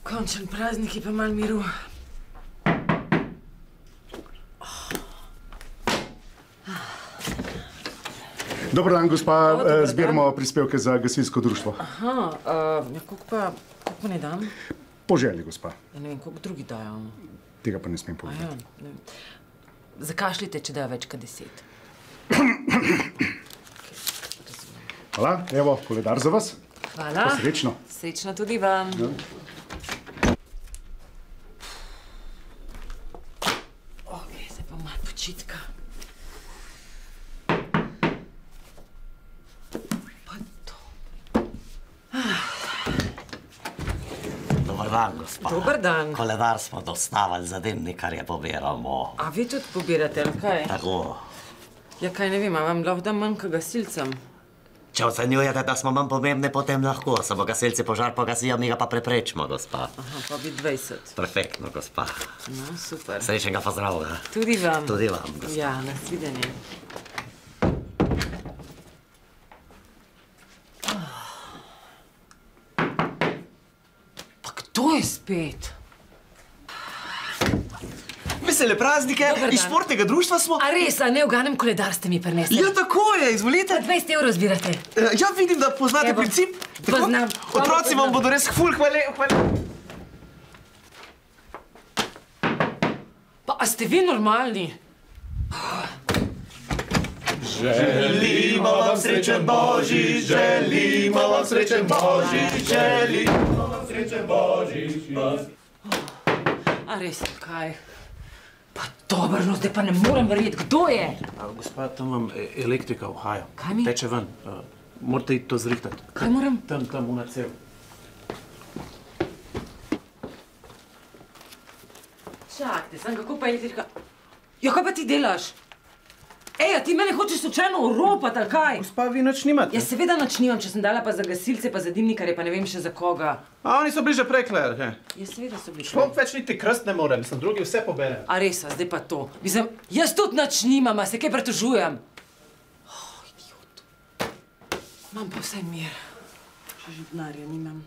Končen praznik je pa malo miru. Dobar dan, gospa. Zbiramo prispevke za gasilsko društvo. Aha, koliko pa ne dam? Po želji, gospa. Ja ne vem, koliko drugi dajo. Tega pa ne smem povedati. Zakašljite, če dajo več kot 10. Hvala, evo, koledar za vas. Hvala. Pa srečno. Srečno tudi vam. Ok, zdaj pa malo počitka. Pa to. Dobar dan, gospa. Dobar dan. Koledar smo dostavili za dimnikarje pobiramo. A vi tudi pobirate, ali kaj? Tako. Ja, kaj ne vem, a vam lahko dam manj kot gasilcem? Če ocenjujete, da smo manj pomembni, potem lahko. Samo gasilci požar pogasijo, mi ga pa preprečimo, gospa. Aha, pa bi 20. Perfektno, gospa. No, super. Srečnega pozdrava. Tudi vam. Tudi vam, gospa. Ja, nasvidenje. Pa kdo je spet? Vesele praznike, iz športnega društva smo... A res, a ne uganem koledar ste mi prinesli? Ja, tako je, izvolite. 20 evrov zbirate. Ja, vidim, da poznate princip. Poznam. Otroci vam bodo res ful hvale... Pa, a ste vi normalni? Želimo vam srečen Božič, želimo vam srečen Božič, želimo vam srečen Božič. A res, kaj? Pa dobro, no, zdaj pa ne morem verjeti, kdo je? Gospa, tam vam elektrika uhaja. Kaj mi? Teče ven. Morate iti to zrihtati. Kaj moram? Tam, v cev. Čakajte, sem kako pa elektrika... Ja, kaj pa ti delaš? Ej, a ti mene hočeš slučajno oropati, ali kaj? Gospa, vi nič nimate. Ja, seveda nič nimam, če sem dala pa za gasilce, pa za dimnikarje, pa ne vem še za koga. A oni so bili že prekler, he? Ja, seveda so bili Šlop več niti krst ne more, mislim, drugi vse pobere. A res, a zdaj pa to. Mislim, jaz tudi nič nimam, a se kaj pretožujem? Idiot. Imam pa vsaj mir. Še že denarja nimam.